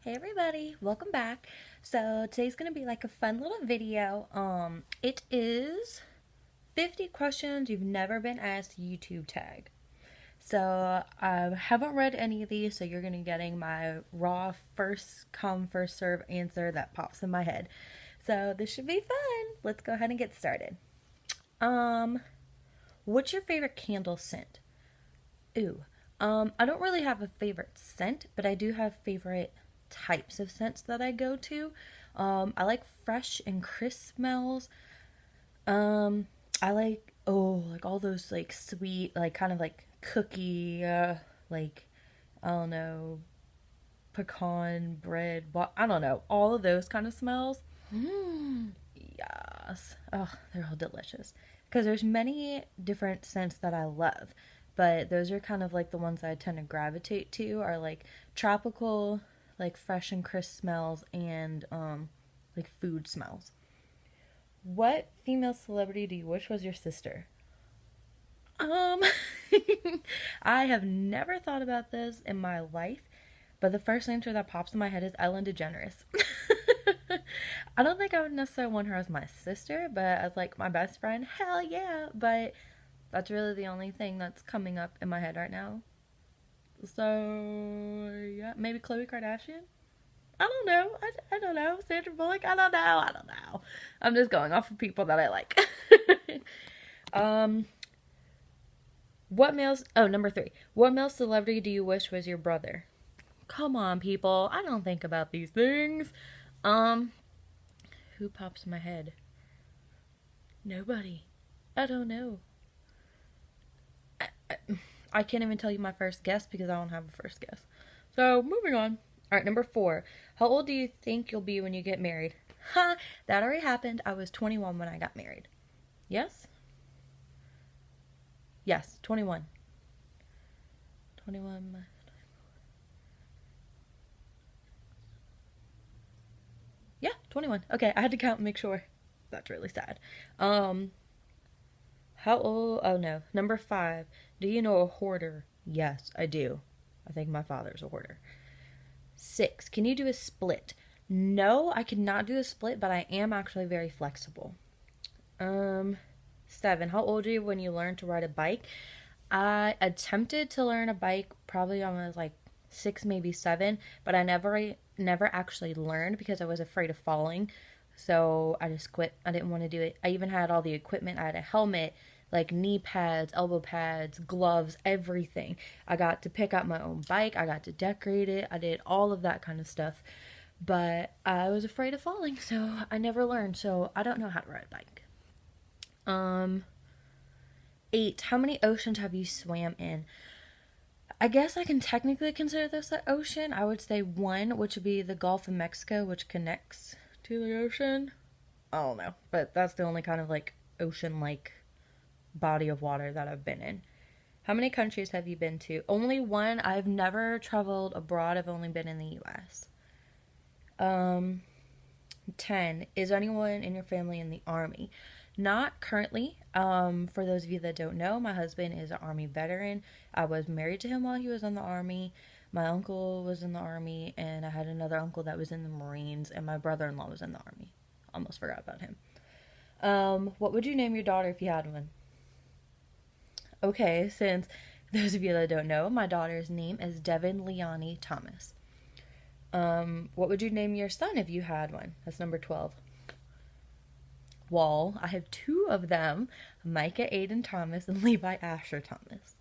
Hey everybody, welcome back. So today's gonna be like a fun little video. It is 50 questions you've never been asked YouTube tag. So I haven't read any of these, so you're gonna be getting my raw first come first serve answer that pops in my head. So this should be fun. Let's go ahead and get started. Um, what's your favorite candle scent? Ooh. I don't really have a favorite scent, but I do have favorite types of scents that I go to. I like fresh and crisp smells. I like like all those like sweet, like kind of like cookie, like I don't know, pecan bread. I don't know, all of those kind of smells. Yes. Oh, they're all delicious. Because there's many different scents that I love, but those are kind of like the ones I tend to gravitate to are like tropical, like fresh and crisp smells, and like food smells. What female celebrity do you wish was your sister? Um, I have never thought about this in my life, but the first answer that pops in my head is Ellen DeGeneres. I don't think I would necessarily want her as my sister, but as like my best friend, hell yeah. But that's really the only thing that's coming up in my head right now. So yeah, maybe Khloe Kardashian. I don't know. I don't know. Sandra Bullock. I don't know. I don't know. I'm just going off of people that I like. um, what males? Oh, number 3. What male celebrity do you wish was your brother? Come on, people. I don't think about these things. Um, who pops in my head? Nobody. I don't know. I can't even tell you my first guess because I don't have a first guess. So, moving on. Alright, number 4. How old do you think you'll be when you get married? Ha! That already happened. I was 21 when I got married. Yes? Yes, 21. 21. Yeah, 21. Okay, I had to count and make sure. That's really sad. How old? Oh no. Number 5. Do you know a hoarder? Yes, I do. I think my father's a hoarder. 6. Can you do a split? No, I cannot do a split, but I am actually very flexible. 7. How old are you when you learned to ride a bike? I attempted to learn a bike probably when I was like 6, maybe 7, but I never actually learned because I was afraid of falling. So I just quit. I didn't want to do it. I even had all the equipment. I had a helmet, like knee pads, elbow pads, gloves, everything. I got to pick out my own bike. I got to decorate it. I did all of that kind of stuff. But I was afraid of falling, so I never learned. So I don't know how to ride a bike. 8. How many oceans have you swam in? I guess I can technically consider this an ocean. I would say 1, which would be the Gulf of Mexico, which connects to the ocean. I don't know, but that's the only kind of like ocean-like body of water that I've been in. How many countries have you been to? Only 1. I've never traveled abroad. I've only been in the U.S. 10. Is anyone in your family in the Army? Not currently. For those of you that don't know, my husband is an Army veteran. I was married to him while he was in the Army. My uncle was in the Army, and I had another uncle that was in the Marines, and my brother-in-law was in the Army. Almost forgot about him. What would you name your daughter if you had one? Okay, since those of you that don't know, my daughter's name is Devin Leonie Thomas. What would you name your son if you had one? That's number 12. Well, I have 2 of them, Micah Aiden Thomas and Levi Asher Thomas.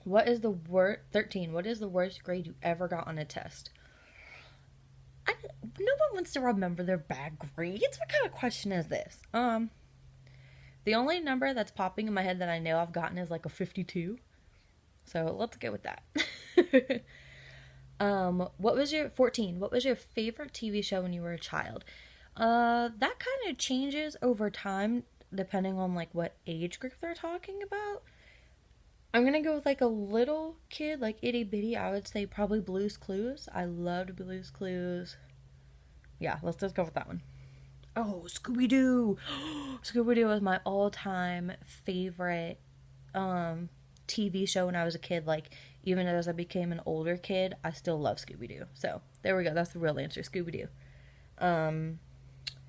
What is the 13. What is the worst grade you ever got on a test? No one wants to remember their bad grades. What kind of question is this? The only number that's popping in my head that I know I've gotten is like a 52. So let's go with that. What was your 14? What was your favorite TV show when you were a child? That kind of changes over time depending on like what age group they're talking about. I'm gonna go with like a little kid, like itty bitty. I would say probably Blue's Clues. I loved Blue's Clues. Yeah, let's just go with that one. Oh, Scooby-Doo! Scooby-Doo was my all-time favorite TV show when I was a kid. Like, Even as I became an older kid, I still love Scooby-Doo. So, there we go. That's the real answer, Scooby-Doo.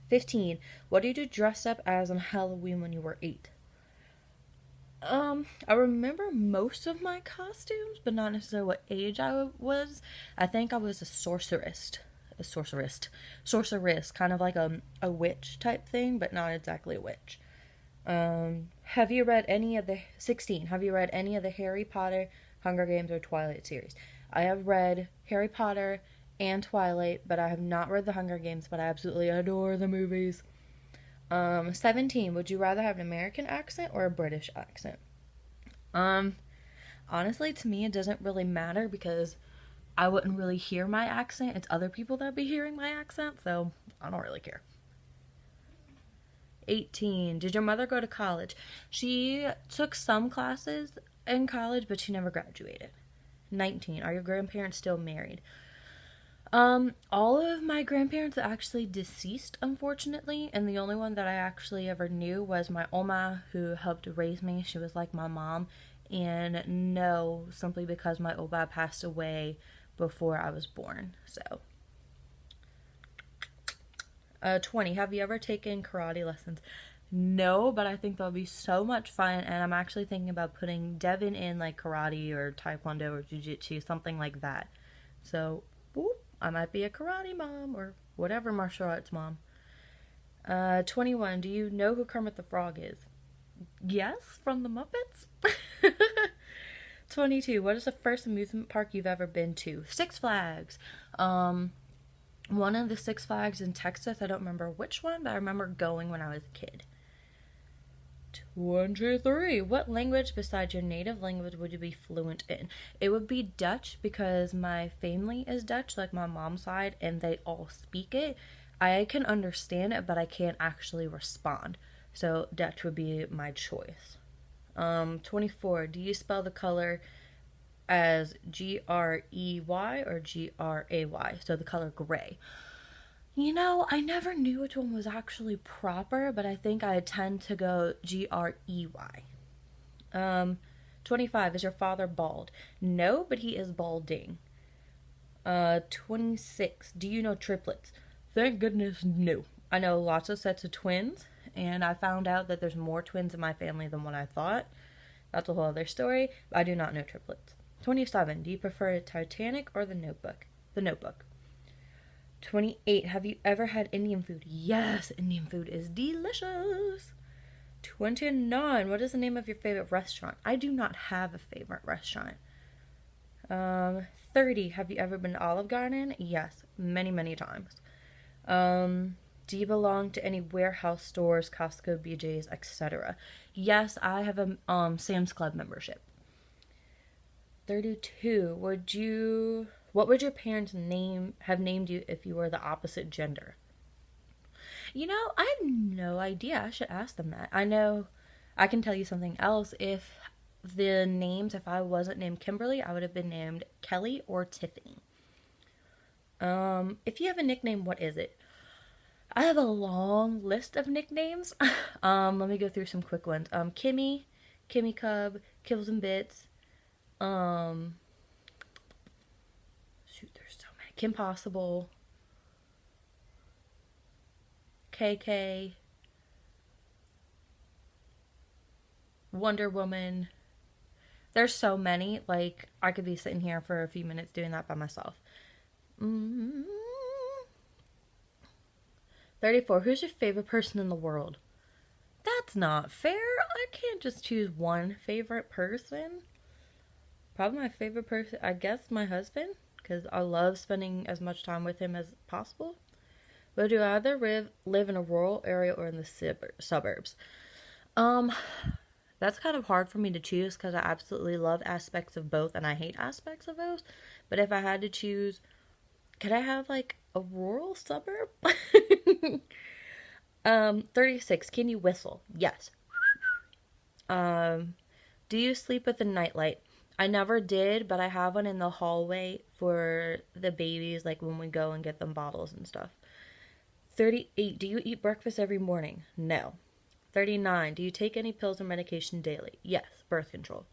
15. What did you dress up as on Halloween when you were 8? I remember most of my costumes, but not necessarily what age I was. I think I was a sorceress. Sorceress, kind of like a witch type thing, but not exactly a witch. Have you read any of the 16? Have you read any of the Harry Potter, Hunger Games, or Twilight series? I have read Harry Potter and Twilight, but I have not read the Hunger Games, but I absolutely adore the movies. 17. Would you rather have an American accent or a British accent? Honestly, to me, it doesn't really matter because I wouldn't really hear my accent. It's other people that be hearing my accent, so I don't really care. 18. Did your mother go to college? She took some classes in college, but she never graduated. 19. Are your grandparents still married? All of my grandparents are actually deceased, unfortunately, and the only one that I actually ever knew was my oma, who helped raise me. She was like my mom, and no, simply because my oma passed away before I was born. So, 20. Have you ever taken karate lessons? No, but I think that'll be so much fun, and I'm actually thinking about putting Devin in like karate or taekwondo or jiu-jitsu, something like that. So, whoop, I might be a karate mom or whatever martial arts mom. 21. Do you know who Kermit the Frog is? Yes, from the Muppets. 22. What is the first amusement park you've ever been to? Six Flags. One of the Six Flags in Texas. I don't remember which one, but I remember going when I was a kid. 23. What language besides your native language would you be fluent in? It would be Dutch because my family is Dutch, like my mom's side, and they all speak it. I can understand it, but I can't actually respond. So Dutch would be my choice. 24. Do you spell the color as Grey or Gray? So the color gray. You know, I never knew which one was actually proper, but I think I tend to go Grey. 25. Is your father bald? No, but he is balding. 26. Do you know triplets? Thank goodness, no. I know lots of sets of twins, and I found out that there's more twins in my family than what I thought. That's a whole other story. I do not know triplets. 27. Do you prefer Titanic or The Notebook? The Notebook. 28. Have you ever had Indian food? Yes, Indian food is delicious. 29. What is the name of your favorite restaurant? I do not have a favorite restaurant. 30. Have you ever been to Olive Garden? Yes, many, many times. Do you belong to any warehouse stores, Costco, BJ's, etc.? Yes, I have a Sam's Club membership. 32. What would your parents have named you if you were the opposite gender? You know, I have no idea. I should ask them that. I know I can tell you something else. If I wasn't named Kimberly, I would have been named Kelly or Tiffany. If you have a nickname, what is it? I have a long list of nicknames. Let me go through some quick ones. Kimmy, Kimmy Cub, Kibbles and Bits. There's so many. Kim Possible, KK, Wonder Woman. There's so many. Like, I could be sitting here for a few minutes doing that by myself. 34. Who's your favorite person in the world? That's not fair. I can't just choose one favorite person. Probably my favorite person, I guess, my husband, because I love spending as much time with him as possible. Would you rather live in a rural area or in the suburbs? That's kind of hard for me to choose because I absolutely love aspects of both and I hate aspects of both. But if I had to choose, could I have like a rural suburb? 36. Can you whistle? Yes. Do you sleep with a nightlight? I never did, but I have one in the hallway for the babies, like when we go and get them bottles and stuff. 38. Do you eat breakfast every morning? No. 39. Do you take any pills or medication daily? Yes. Birth control.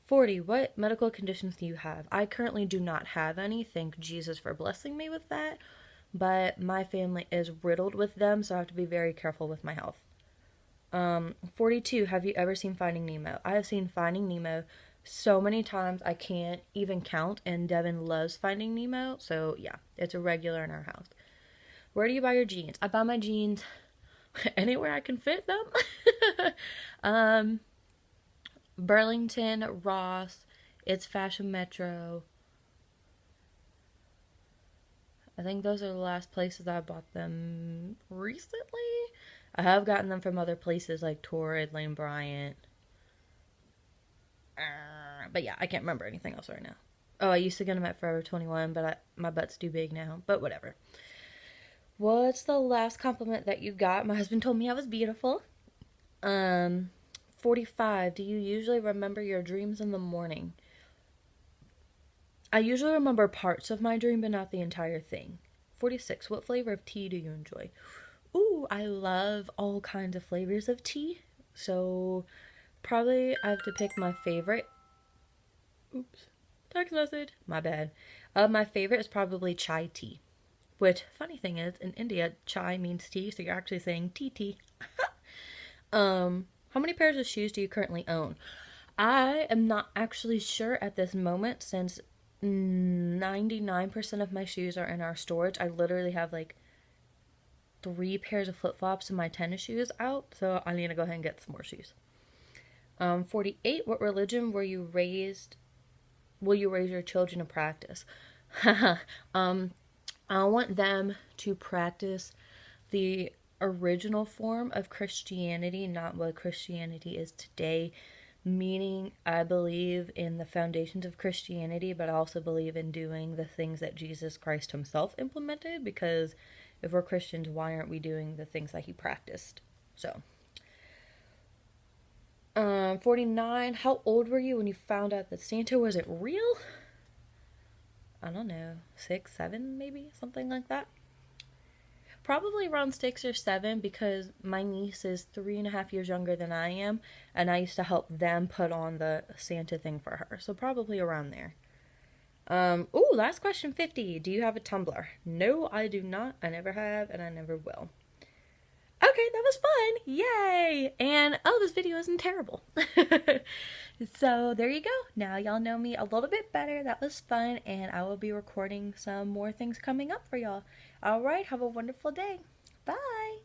40. What medical conditions do you have? I currently do not have any. Thank Jesus for blessing me with that. But my family is riddled with them, so I have to be very careful with my health. 42. Have you ever seen Finding Nemo? I have seen Finding Nemo so many times I can't even count, and Devin loves Finding Nemo, so yeah, it's a regular in our house. Where do you buy your jeans? I buy my jeans anywhere I can fit them. Burlington, Ross, It's Fashion Metro. I think those are the last places I bought them recently. I have gotten them from other places like Torrid, Lane Bryant. But yeah, I can't remember anything else right now. Oh, I used to get them at Forever 21, but my butt's too big now. But whatever. What's the last compliment that you got? My husband told me I was beautiful. 45. Do you usually remember your dreams in the morning? I usually remember parts of my dream, but not the entire thing. 46. What flavor of tea do you enjoy? Ooh, I love all kinds of flavors of tea. So, probably I have to pick my favorite. Oops. Text message. My bad. My favorite is probably chai tea. Which, funny thing is, in India, chai means tea, so you're actually saying tea tea. How many pairs of shoes do you currently own? I am not actually sure at this moment, since 99% of my shoes are in our storage. I literally have like 3 pairs of flip-flops and my tennis shoes out, so I need to go ahead and get some more shoes. 48. What religion will you raise your children to practice? I want them to practice the original form of Christianity, not what Christianity is today. Meaning, I believe in the foundations of Christianity, but I also believe in doing the things that Jesus Christ himself implemented, because if we're Christians, why aren't we doing the things that he practiced? So, 49. How old were you when you found out that Santa wasn't real? I don't know, 6, 7 maybe, something like that. Probably around 6 or 7, because my niece is 3.5 years younger than I am, and I used to help them put on the Santa thing for her. So probably around there. Ooh, last question, 50. Do you have a Tumblr? No, I do not. I never have, and I never will. Okay, that was fun. Yay! And, oh, this video isn't terrible. So, there you go. Now y'all know me a little bit better. That was fun, and I will be recording some more things coming up for y'all. Alright, have a wonderful day. Bye!